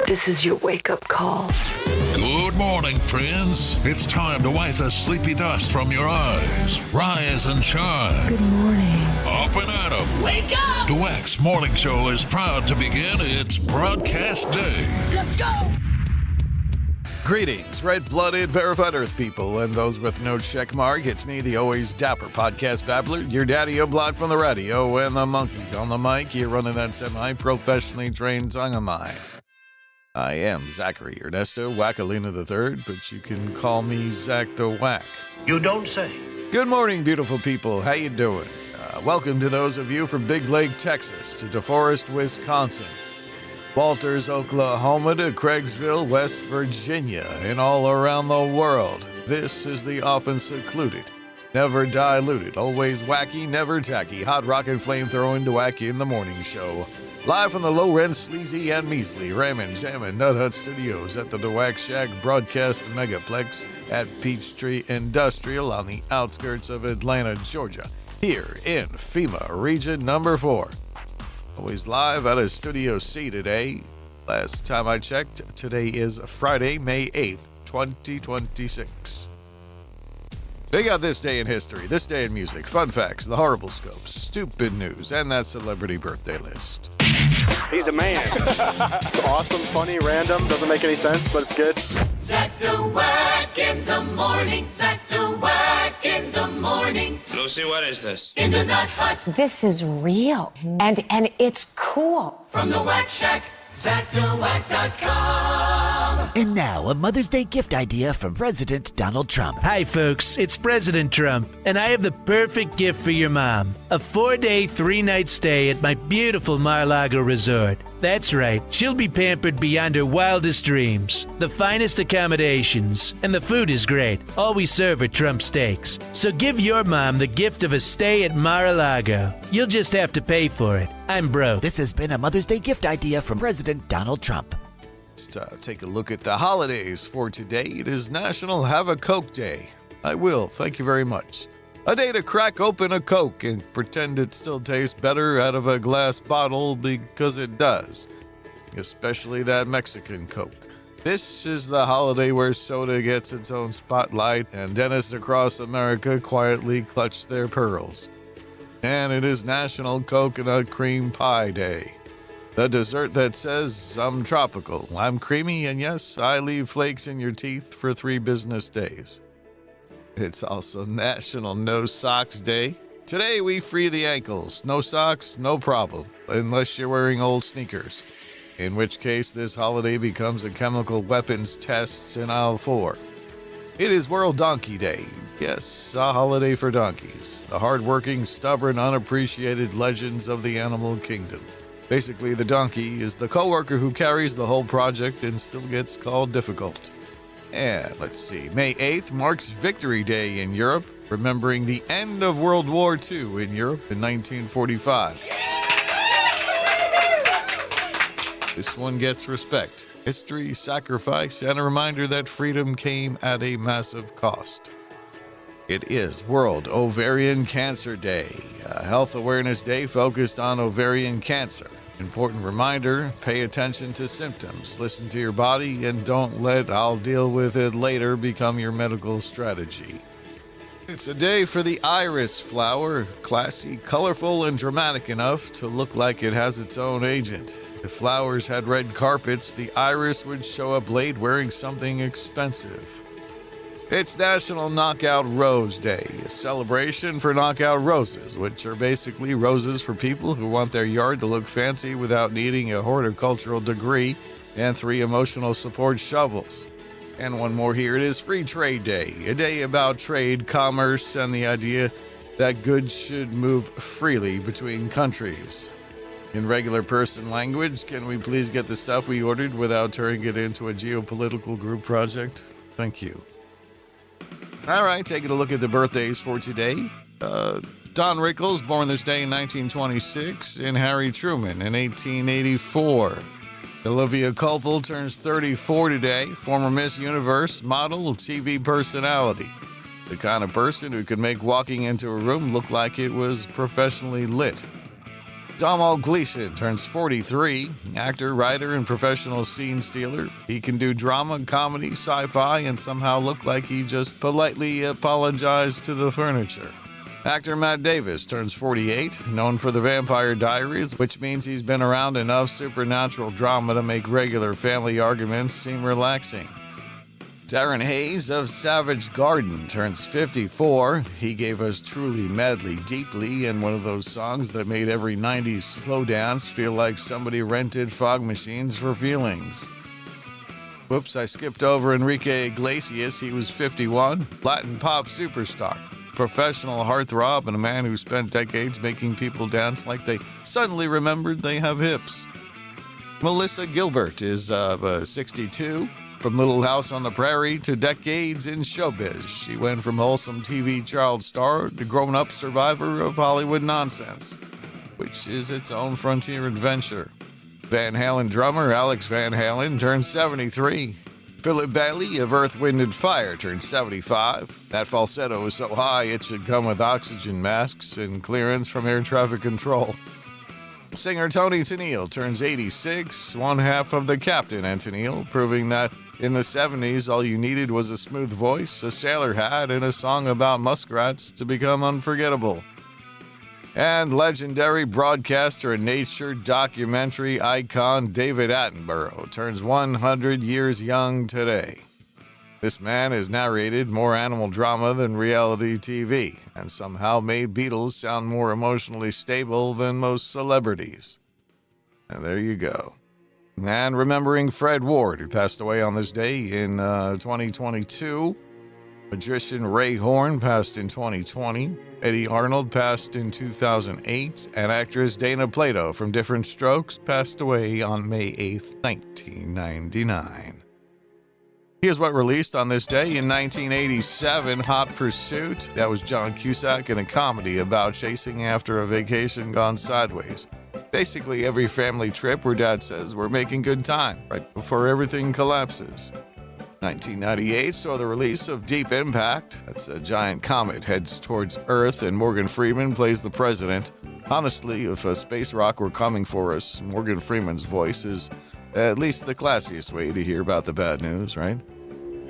This is your wake-up call. Good morning, friends. It's time to wipe the sleepy dust from your eyes. Rise and shine. Good morning. Up and at 'em. Wake up! DaWack's morning show is proud to begin its broadcast day. Let's go! Greetings, red-blooded, verified Earth people, and those with no check mark. It's me, the always dapper podcast babbler, your daddy-o block from the radio, and the monkey on the mic here running that semi-professionally trained tongue of mine. I am Zachary Ernesto Wackalina III, but you can call me Zack Da Wack. You don't say. Good morning, beautiful people. How you doing? Welcome to those of you from Big Lake, Texas, to DeForest, Wisconsin, Walters, Oklahoma, to Craigsville, West Virginia, and all around the world. This is the often secluded, never diluted, always wacky, never tacky, hot rocket flame-throwing DaWack in the morning show. Live from the low-rent, sleazy, and measly Raymond Jammin' Nut Hut Studios at the DaWack Shack Broadcast Megaplex at Peachtree Industrial on the outskirts of Atlanta, Georgia, here in FEMA Region Number 4. Always live out of Studio C today. Last time I checked, today is Friday, May 8th, 2026. We got this day in history, this day in music, fun facts, the Horriblescopes, stupid news, and that celebrity birthday list. He's the man. It's awesome, funny, random, doesn't make any sense, but it's good. Zack Da Wack in the morning. Zack Da Wack in the morning. Lucy, what is this? In the Nut Hut. This is real, and it's cool. From the Wack Shack. ZackDaWack.com. And now, a Mother's Day gift idea from President Donald Trump. Hi, folks. It's President Trump, and I have the perfect gift for your mom. A 4-day, 3-night stay at my beautiful Mar-a-Lago resort. That's right. She'll be pampered beyond her wildest dreams. The finest accommodations, and the food is great. All we serve are Trump steaks. So give your mom the gift of a stay at Mar-a-Lago. You'll just have to pay for it. I'm broke. This has been a Mother's Day gift idea from President Donald Trump. Let's take a look at the holidays for today. It is National Have a Coke Day. I will. Thank you very much. A day to crack open a Coke and pretend it still tastes better out of a glass bottle because it does. Especially that Mexican Coke. This is the holiday where soda gets its own spotlight and dentists across America quietly clutch their pearls. And it is National Coconut Cream Pie Day. The dessert that says, I'm tropical, I'm creamy, and yes, I leave flakes in your teeth for 3 business days. It's also National No Socks Day. Today we free the ankles. No socks, no problem, unless you're wearing old sneakers. In which case, this holiday becomes a chemical weapons tests in aisle 4. It is World Donkey Day. Yes, a holiday for donkeys. The hard-working, stubborn, unappreciated legends of the animal kingdom. Basically, the donkey is the coworker who carries the whole project and still gets called difficult. And let's see, May 8th marks Victory Day in Europe, remembering the end of World War II in Europe in 1945. This one gets respect, history, sacrifice, and a reminder that freedom came at a massive cost. It is World Ovarian Cancer Day, a health awareness day focused on ovarian cancer. Important reminder, pay attention to symptoms, listen to your body, and don't let "I'll deal with it later" become your medical strategy. It's a day for the iris flower, classy, colorful, and dramatic enough to look like it has its own agent. If flowers had red carpets, the iris would show up late wearing something expensive. It's National Knockout Rose Day, a celebration for knockout roses, which are basically roses for people who want their yard to look fancy without needing a horticultural degree and 3 emotional support shovels. And one more here, it is Free Trade Day, a day about trade, commerce, and the idea that goods should move freely between countries. In regular person language, can we please get the stuff we ordered without turning it into a geopolitical group project? Thank you. All right, taking a look at the birthdays for today. Don Rickles, born this day in 1926, and Harry Truman in 1884. Olivia Culpo turns 34 today, former Miss Universe, model, TV personality. The kind of person who could make walking into a room look like it was professionally lit. Domhnall Gleeson turns 43, actor, writer, and professional scene stealer. He can do drama, comedy, sci-fi, and somehow look like he just politely apologized to the furniture. Actor Matt Davis turns 48, known for The Vampire Diaries, which means he's been around enough supernatural drama to make regular family arguments seem relaxing. Darren Hayes of Savage Garden turns 54. He gave us Truly, Madly, Deeply, and one of those songs that made every 90s slow dance feel like somebody rented fog machines for feelings. Whoops, I skipped over Enrique Iglesias. He was 51. Latin pop superstar, professional heartthrob, and a man who spent decades making people dance like they suddenly remembered they have hips. Melissa Gilbert is 62. From Little House on the Prairie to decades in showbiz, she went from wholesome TV child star to grown-up survivor of Hollywood nonsense, which is its own frontier adventure. Van Halen drummer Alex Van Halen turned 73. Philip Bailey of Earth, Wind & Fire turned 75. That falsetto is so high it should come with oxygen masks and clearance from air traffic control. Singer Toni Tennille turns 86, one half of the Captain and Tennille, proving that in the 70s all you needed was a smooth voice, a sailor hat, and a song about muskrats to become unforgettable. And legendary broadcaster and nature documentary icon David Attenborough turns 100 years young today. This man has narrated more animal drama than reality TV, and somehow made Beatles sound more emotionally stable than most celebrities. And there you go. And remembering Fred Ward, who passed away on this day in 2022. Magician Ray Horn passed in 2020. Eddie Arnold passed in 2008. And actress Dana Plato from Different Strokes passed away on May 8th, 1999. Here's what released on this day in 1987, Hot Pursuit. That was John Cusack in a comedy about chasing after a vacation gone sideways. Basically every family trip where dad says we're making good time right before everything collapses. 1998 saw the release of Deep Impact. That's a giant comet heads towards Earth and Morgan Freeman plays the president. Honestly, if a space rock were coming for us, Morgan Freeman's voice is at least the classiest way to hear about the bad news, right?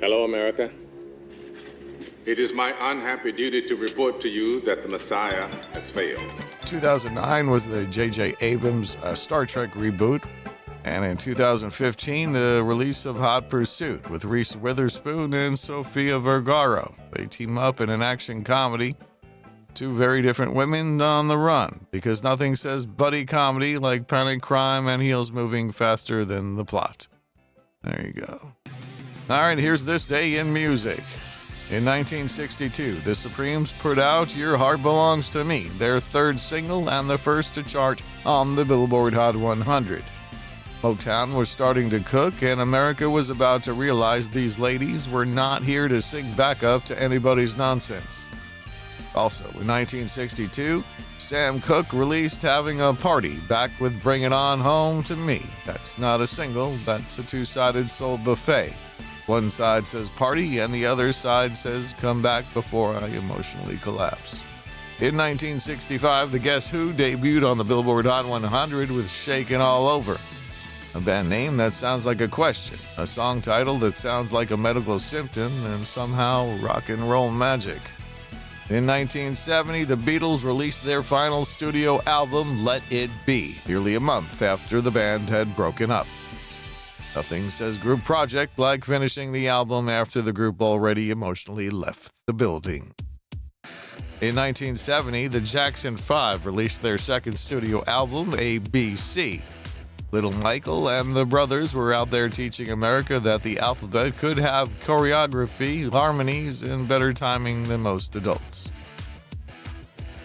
Hello, America. It is my unhappy duty to report to you that the Messiah has failed. 2009 was the J.J. Abrams Star Trek reboot. And in 2015, the release of Hot Pursuit with Reese Witherspoon and Sofia Vergara. They team up in an action comedy. Two very different women on the run, because nothing says buddy comedy like panic crime and heels moving faster than the plot. There you go. All right, here's this day in music. In 1962, the Supremes put out Your Heart Belongs to Me, their third single and the first to chart on the Billboard Hot 100. Motown was starting to cook, and America was about to realize these ladies were not here to sing backup to anybody's nonsense. Also, in 1962, Sam Cooke released Having a Party, back with Bring It On Home to Me. That's not a single, that's a two-sided soul buffet. One side says party, and the other side says come back before I emotionally collapse. In 1965, the Guess Who debuted on the Billboard Hot 100 with Shakin' All Over. A band name that sounds like a question, a song title that sounds like a medical symptom, and somehow rock and roll magic. In 1970, the Beatles released their final studio album, Let It Be, nearly a month after the band had broken up. Nothing says group project like finishing the album after the group already emotionally left the building. In 1970, the Jackson 5 released their second studio album, ABC. Little Michael and the brothers were out there teaching America that the alphabet could have choreography, harmonies, and better timing than most adults.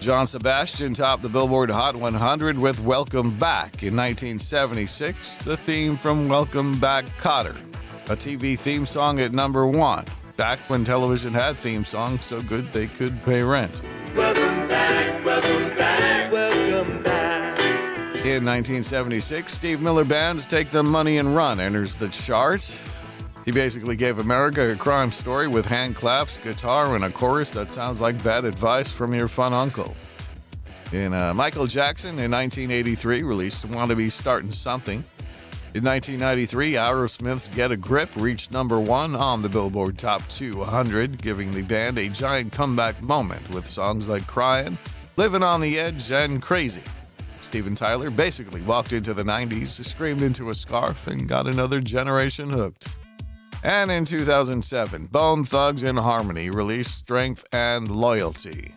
John Sebastian topped the Billboard Hot 100 with Welcome Back in 1976, the theme from Welcome Back, Kotter, a TV theme song at number 1, back when television had theme songs so good they could pay rent. Welcome back, welcome back, welcome back. In 1976, Steve Miller Band's Take the Money and Run enters the chart. He basically gave America a crime story with hand claps, guitar, and a chorus that sounds like bad advice from your fun uncle. Michael Jackson in 1983 released "Want to Be Starting Something." In 1993, Aerosmith's "Get a Grip" reached number 1 on the Billboard Top 200, giving the band a giant comeback moment with songs like "Crying," "Living on the Edge," and "Crazy." Steven Tyler basically walked into the 90s, screamed into a scarf, and got another generation hooked. And in 2007, Bone Thugs-n-Harmony released "Strength and Loyalty."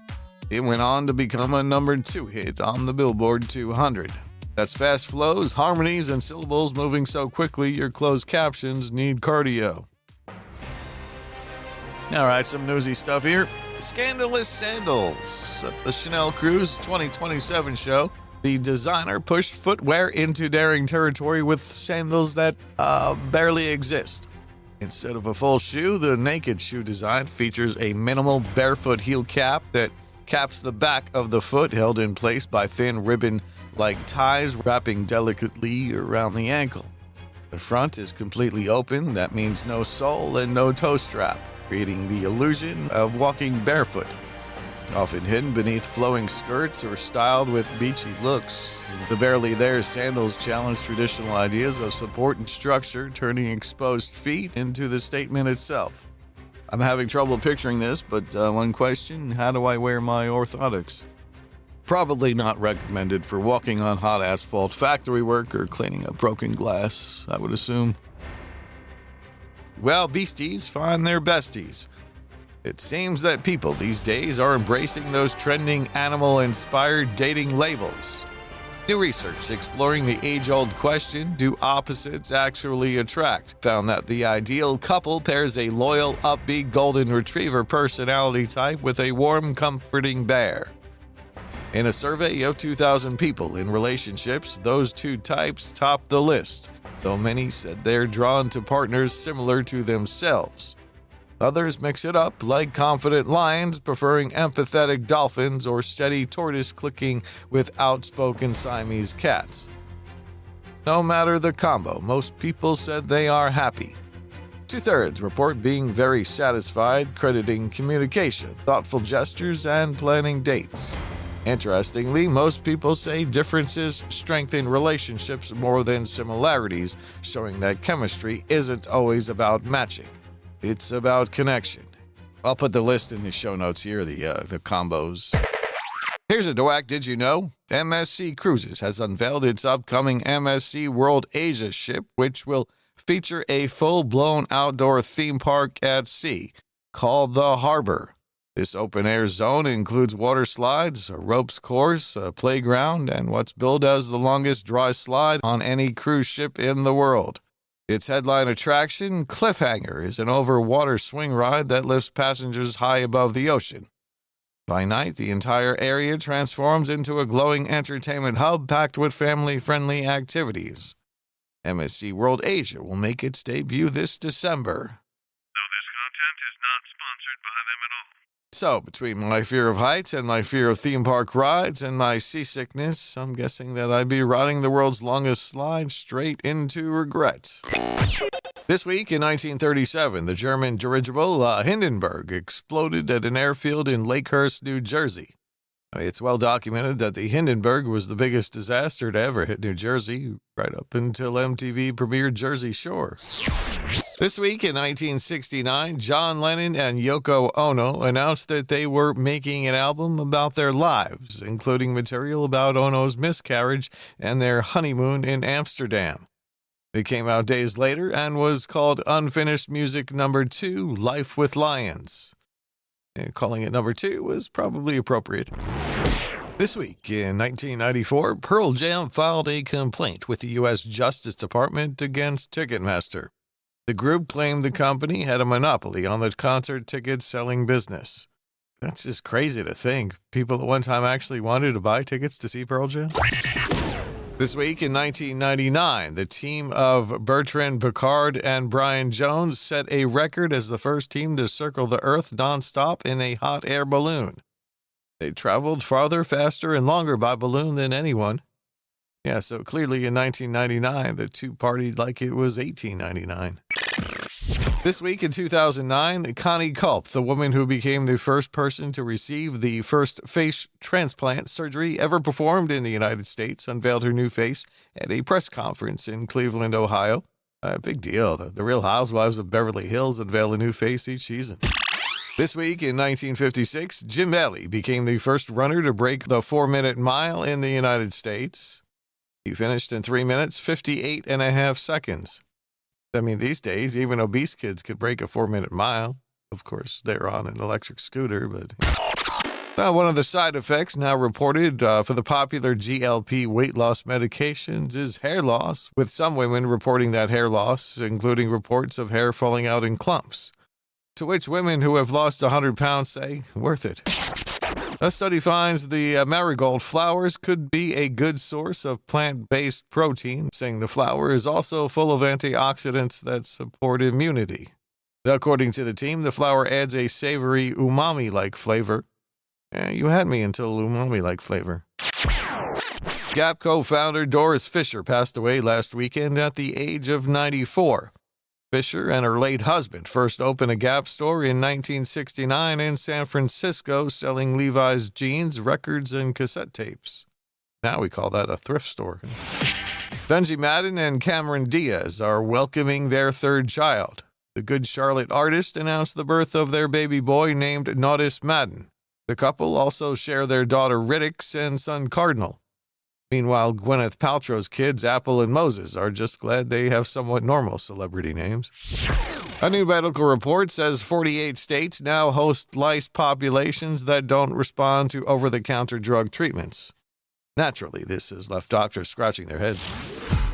It went on to become a number 2 hit on the Billboard 200. That's fast flows, harmonies, and syllables moving so quickly your closed captions need cardio. All right, some newsy stuff here. Scandalous sandals. At the Chanel Cruise 2027 show, the designer pushed footwear into daring territory with sandals that barely exist. Instead of a full shoe, the naked shoe design features a minimal barefoot heel cap that caps the back of the foot, held in place by thin ribbon-like ties wrapping delicately around the ankle. The front is completely open. That means no sole and no toe strap, creating the illusion of walking barefoot. Often hidden beneath flowing skirts or styled with beachy looks, the barely there sandals challenge traditional ideas of support and structure, turning exposed feet into the statement itself. I'm having trouble picturing this, but one question: how do I wear my orthotics? Probably not recommended for walking on hot asphalt, factory work, or cleaning up broken glass, I would assume. Well, beasties find their besties. It seems that people these days are embracing those trending animal-inspired dating labels. New research exploring the age-old question, do opposites actually attract, found that the ideal couple pairs a loyal, upbeat golden retriever personality type with a warm, comforting bear. In a survey of 2,000 people in relationships, those two types topped the list, though many said they're drawn to partners similar to themselves. Others mix it up, like confident lions preferring empathetic dolphins or steady tortoise clicking with outspoken Siamese cats. No matter the combo, most people said they are happy. 2/3 report being very satisfied, crediting communication, thoughtful gestures, and planning dates. Interestingly, most people say differences strengthen relationships more than similarities, showing that chemistry isn't always about matching. It's about connection. I'll put the list in the show notes here, the combos. Here's a DaWack Did You Know? MSC Cruises has unveiled its upcoming MSC World Asia ship, which will feature a full-blown outdoor theme park at sea called the Harbor. This open-air zone includes water slides, a ropes course, a playground, and what's billed as the longest dry slide on any cruise ship in the world. Its headline attraction, Cliffhanger, is an over-water swing ride that lifts passengers high above the ocean. By night, the entire area transforms into a glowing entertainment hub packed with family-friendly activities. MSC World Asia will make its debut this December. So, between my fear of heights and my fear of theme park rides and my seasickness, I'm guessing that I'd be riding the world's longest slide straight into regret. This week in 1937, the German dirigible Hindenburg exploded at an airfield in Lakehurst, New Jersey. It's well documented that the Hindenburg was the biggest disaster to ever hit New Jersey, right up until MTV premiered Jersey Shore. This week in 1969, John Lennon and Yoko Ono announced that they were making an album about their lives, including material about Ono's miscarriage and their honeymoon in Amsterdam. It came out days later and was called Unfinished Music No. 2, Life with Lions. And calling it No. 2 was probably appropriate. This week in 1994, Pearl Jam filed a complaint with the U.S. Justice Department against Ticketmaster. The group claimed the company had a monopoly on the concert ticket selling business. That's just crazy to think. People at one time actually wanted to buy tickets to see Pearl Jam. This week in 1999, the team of Bertrand Piccard and Brian Jones set a record as the first team to circle the Earth nonstop in a hot air balloon. They traveled farther, faster, and longer by balloon than anyone. Yeah, so clearly in 1999, the two partied like it was 1899. This week in 2009, Toni Culpo, the woman who became the first person to receive the first face transplant surgery ever performed in the United States, unveiled her new face at a press conference in Cleveland, Ohio. A big deal. The Real Housewives of Beverly Hills unveil a new face each season. This week in 1956, Jim Bailey became the first runner to break the 4-minute mile in the United States. He finished in 3 minutes, 58 and a half seconds. I mean, these days, even obese kids could break a 4-minute mile. Of course, they're on an electric scooter, but... Now, one of the side effects now reported for the popular GLP weight loss medications is hair loss, with some women reporting that hair loss, including reports of hair falling out in clumps. To which women who have lost 100 pounds say, worth it. A study finds the marigold flowers could be a good source of plant-based protein, saying the flower is also full of antioxidants that support immunity. According to the team, the flower adds a savory umami-like flavor. You had me until umami-like flavor. Gap co-founder Doris Fisher passed away last weekend at the age of 94. Fisher and her late husband first opened a Gap store in 1969 in San Francisco, selling Levi's jeans, records, and cassette tapes. Now we call that a thrift store. Benji Madden and Cameron Diaz are welcoming their third child. The Good Charlotte artist announced the birth of their baby boy named Naudis Madden. The couple also share their daughter Rickles and son Cardinal. Meanwhile, Gwyneth Paltrow's kids, Apple and Moses, are just glad they have somewhat normal celebrity names. A new medical report says 48 states now host lice populations that don't respond to over-the-counter drug treatments. Naturally, this has left doctors scratching their heads.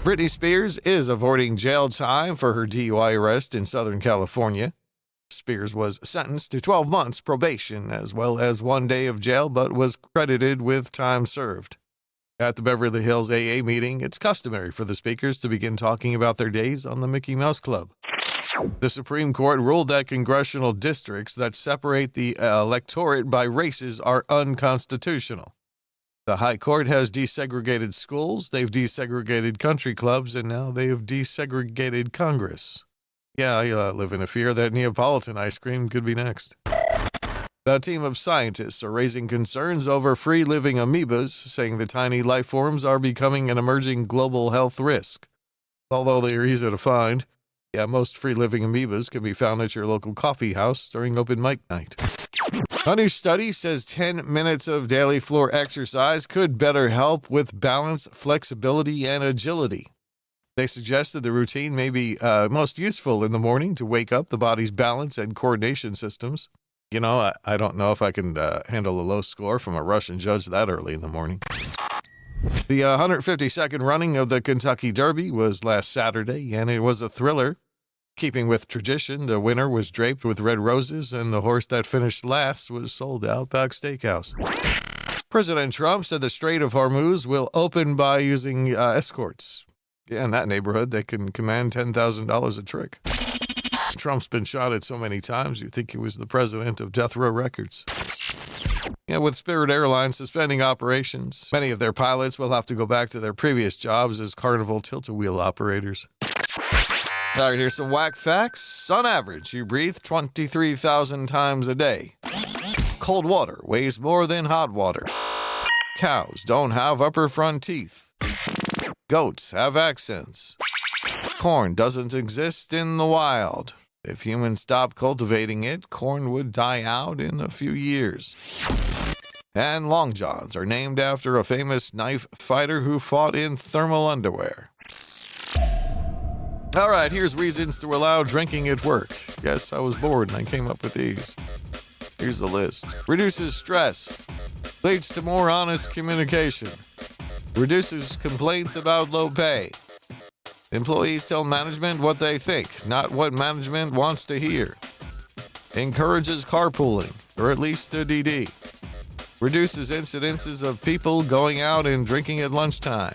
Britney Spears is avoiding jail time for her DUI arrest in Southern California. Spears was sentenced to 12 months probation as well as 1 day of jail, but was credited with time served. At the Beverly Hills AA meeting, it's customary for the speakers to begin talking about their days on the Mickey Mouse Club. The Supreme Court ruled that congressional districts that separate the electorate by races are unconstitutional. The High Court has desegregated schools, they've desegregated country clubs, and now they have desegregated Congress. Yeah, I live in a fear that Neapolitan ice cream could be next. A team of scientists are raising concerns over free-living amoebas, saying the tiny life forms are becoming an emerging global health risk. Although they are easy to find, most free-living amoebas can be found at your local coffee house during open mic night. A new study says 10 minutes of daily floor exercise could better help with balance, flexibility, and agility. They suggested the routine may be most useful in the morning to wake up the body's balance and coordination systems. You know, I don't know if I can handle a low score from a Russian judge that early in the morning. The 152nd running of the Kentucky Derby was last Saturday, and it was a thriller. Keeping with tradition, the winner was draped with red roses, and the horse that finished last was sold out Outback Steakhouse. President Trump said the Strait of Hormuz will open by using escorts. Yeah, in that neighborhood, they can command $10,000 a trick. Trump's been shot at so many times, you'd think he was the president of Death Row Records. With Spirit Airlines suspending operations, many of their pilots will have to go back to their previous jobs as Carnival tilt-a-wheel operators. All right, here's some whack facts. On average, you breathe 23,000 times a day. Cold water weighs more than hot water. Cows don't have upper front teeth. Goats have accents. Corn doesn't exist in the wild. If humans stopped cultivating it, corn would die out in a few years. And long johns are named after a famous knife fighter who fought in thermal underwear. All right, here's reasons to allow drinking at work. Yes, I was bored and I came up with these. Here's the list. Reduces stress. Leads to more honest communication. Reduces complaints about low pay. Employees tell management what they think, not what management wants to hear. Encourages carpooling, or at least a DD. Reduces incidences of people going out and drinking at lunchtime.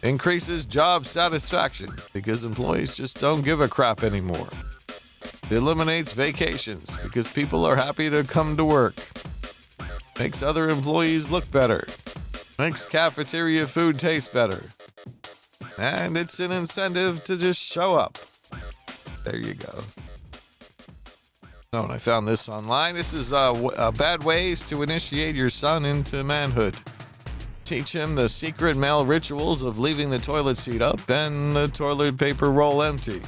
Increases job satisfaction, because employees just don't give a crap anymore. Eliminates vacations, because people are happy to come to work. Makes other employees look better. Makes cafeteria food taste better. And it's an incentive to just show up. There you go. Oh, and I found this online. This is bad ways to initiate your son into manhood. Teach him the secret male rituals of leaving the toilet seat up and the toilet paper roll empty.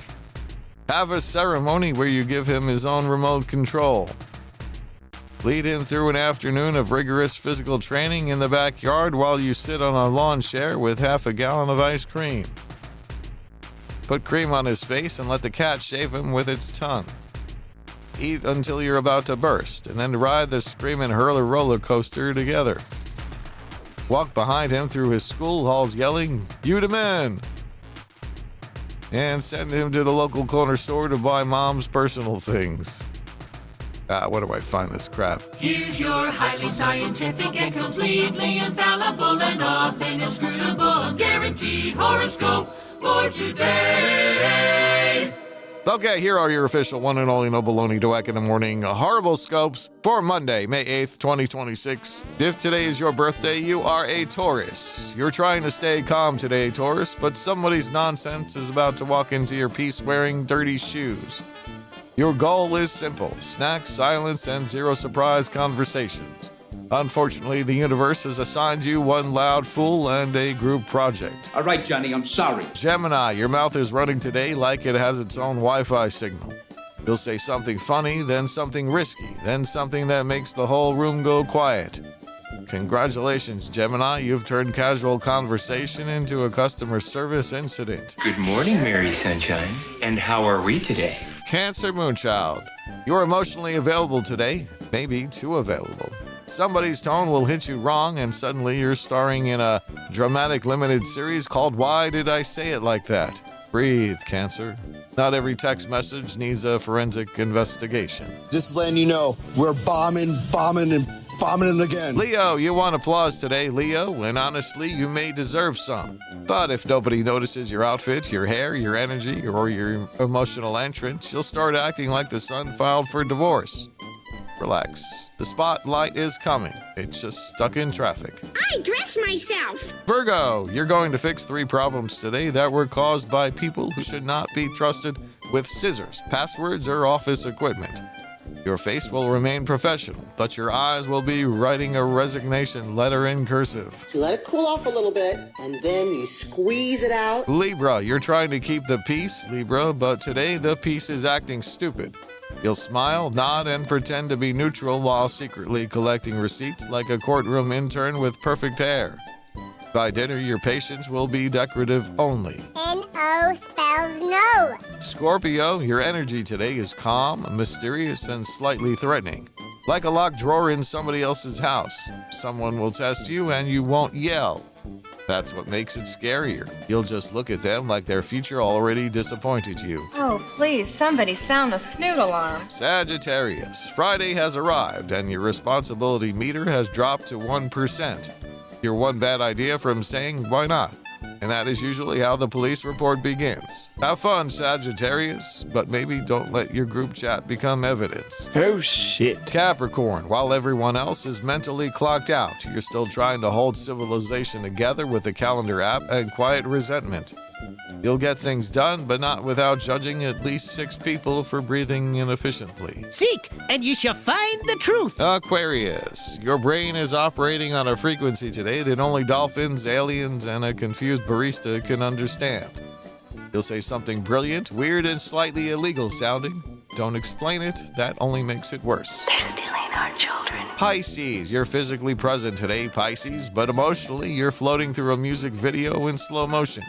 Have a ceremony where you give him his own remote control. Lead him through an afternoon of rigorous physical training in the backyard while you sit on a lawn chair with half a gallon of ice cream. Put cream on his face and let the cat shave him with its tongue. Eat until you're about to burst, and then ride the screaming hurler roller coaster together. Walk behind him through his school halls yelling, "You the man!" And send him to the local corner store to buy mom's personal things. Where do I find this crap? Here's your highly scientific and completely infallible and often inscrutable guaranteed horoscope for today. Okay, here are your official one and only no-bologna DaWack in the morning horriblescopes for Monday, May 8th, 2026. If today is your birthday, you are a Taurus. You're trying to stay calm today, Taurus, but somebody's nonsense is about to walk into your peace wearing dirty shoes. Your goal is simple: snacks, silence, and zero surprise conversations. Unfortunately, the universe has assigned you one loud fool and a group project. All right, Johnny, I'm sorry. Gemini, your mouth is running today like it has its own Wi-Fi signal. You'll say something funny, then something risky, then something that makes the whole room go quiet. Congratulations, Gemini, you've turned casual conversation into a customer service incident. Good morning, Mary Sunshine. And how are we today? Cancer Moonchild, you're emotionally available today, maybe too available. Somebody's tone will hit you wrong, and suddenly you're starring in a dramatic limited series called Why Did I Say It Like That? Breathe, Cancer. Not every text message needs a forensic investigation. Just letting you know, we're bombing it again. Leo, you want applause today, Leo, and honestly, you may deserve some. But if nobody notices your outfit, your hair, your energy, or your emotional entrance, you'll start acting like the son filed for divorce. Relax. The spotlight is coming. It's just stuck in traffic. I dress myself. Virgo, you're going to fix 3 problems today that were caused by people who should not be trusted with scissors, passwords, or office equipment. Your face will remain professional, but your eyes will be writing a resignation letter in cursive. You let it cool off a little bit, and then you squeeze it out. Libra, you're trying to keep the peace, Libra, but today the peace is acting stupid. You'll smile, nod, and pretend to be neutral while secretly collecting receipts like a courtroom intern with perfect hair. By dinner, your patience will be decorative only. N-O spells no. Scorpio, your energy today is calm, mysterious, and slightly threatening. Like a locked drawer in somebody else's house. Someone will test you and you won't yell. That's what makes it scarier. You'll just look at them like their future already disappointed you. Oh, please, somebody sound a snoot alarm. Sagittarius, Friday has arrived and your responsibility meter has dropped to 1%. You're one bad idea from saying, why not? And that is usually how the police report begins. Have fun, Sagittarius, but maybe don't let your group chat become evidence. Oh, shit. Capricorn, while everyone else is mentally clocked out, you're still trying to hold civilization together with the calendar app and quiet resentment. You'll get things done, but not without judging at least 6 people for breathing inefficiently. Seek, and you shall find the truth. Aquarius, your brain is operating on a frequency today that only dolphins, aliens, and a confused barista can understand. You'll say something brilliant, weird, and slightly illegal sounding. Don't explain it, that only makes it worse. They're stealing our children. Pisces, you're physically present today, Pisces, but emotionally you're floating through a music video in slow motion.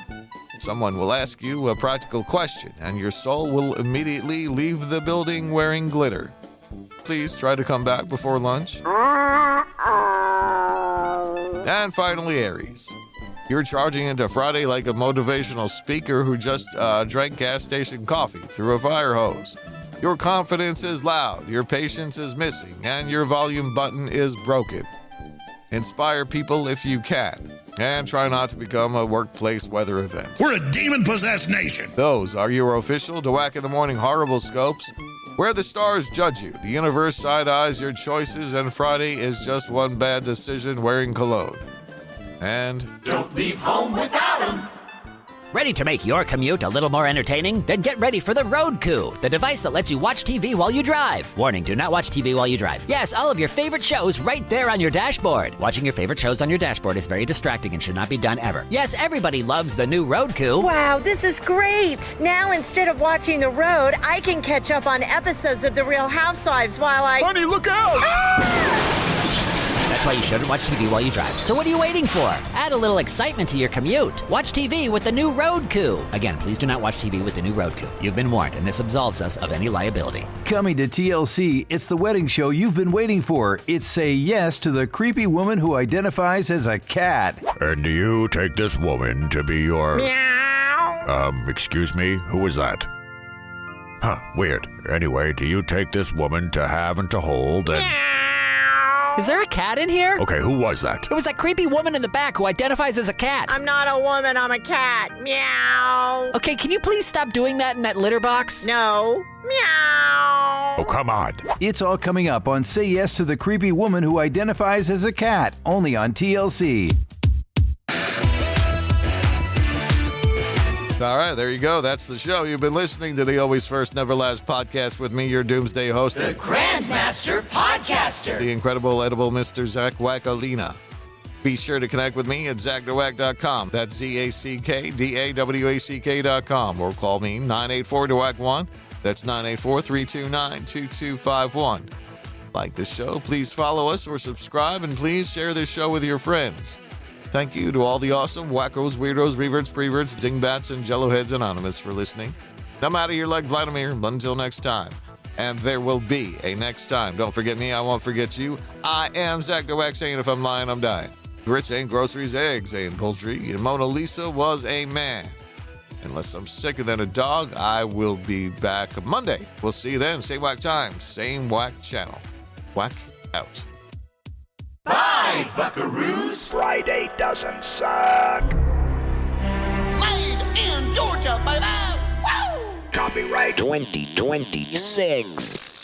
Someone will ask you a practical question, and your soul will immediately leave the building wearing glitter. Please try to come back before lunch. And finally, Aries. You're charging into Friday like a motivational speaker who just drank gas station coffee through a fire hose. Your confidence is loud, your patience is missing, and your volume button is broken. Inspire people if you can, and try not to become a workplace weather event. We're a demon-possessed nation. Those are your official DaWack in the Morning horriblescopes, where the stars judge you, the universe side-eyes your choices, and Friday is just one bad decision wearing cologne. And don't leave home without 'em. Ready to make your commute a little more entertaining? Then get ready for the Roku, the device that lets you watch TV while you drive. Warning, do not watch TV while you drive. Yes, all of your favorite shows right there on your dashboard. Watching your favorite shows on your dashboard is very distracting and should not be done ever. Yes, everybody loves the new Roku. Wow, this is great. Now instead of watching The Road, I can catch up on episodes of The Real Housewives while I... Honey, look out! That's why you shouldn't watch TV while you drive. So what are you waiting for? Add a little excitement to your commute. Watch TV with the new Roku. Again, please do not watch TV with the new Roku. You've been warned, and this absolves us of any liability. Coming to TLC, it's the wedding show you've been waiting for. It's Say Yes to the creepy woman who identifies as a cat. And do you take this woman to be your... Meow. Excuse me? Who was that? Huh, weird. Anyway, do you take this woman to have and to hold and... Is there a cat in here? Okay, who was that? It was that creepy woman in the back who identifies as a cat. I'm not a woman, I'm a cat. Meow. Okay, can you please stop doing that in that litter box? No. Meow. Oh, come on. It's all coming up on Say Yes to the creepy woman who identifies as a cat, only on TLC. All right, there you go. That's the show. You've been listening to the Always First, Never Last podcast with me, your Doomsday host, The Grandmaster Podcaster, the incredible, edible Mr. Zack Wackalina. Be sure to connect with me at ZackDaWack.com. That's ZackDaWack.com. Or call me 984-DaWack1. That's 984-329-2251. Like the show, please follow us or subscribe, and please share this show with your friends. Thank you to all the awesome wackos, weirdos, reverts, preverts, dingbats, and jelloheads anonymous for listening. I'm out of here like Vladimir. Until next time. And there will be a next time. Don't forget me, I won't forget you. I am Zack Da Wack saying if I'm lying, I'm dying. Grits ain't groceries, eggs ain't poultry. And Mona Lisa was a man. Unless I'm sicker than a dog, I will be back Monday. We'll see you then. Same whack time, same whack channel. Whack out. Bye, buckaroos. Friday doesn't suck. Made in Georgia, baby. Woo! Copyright 2026.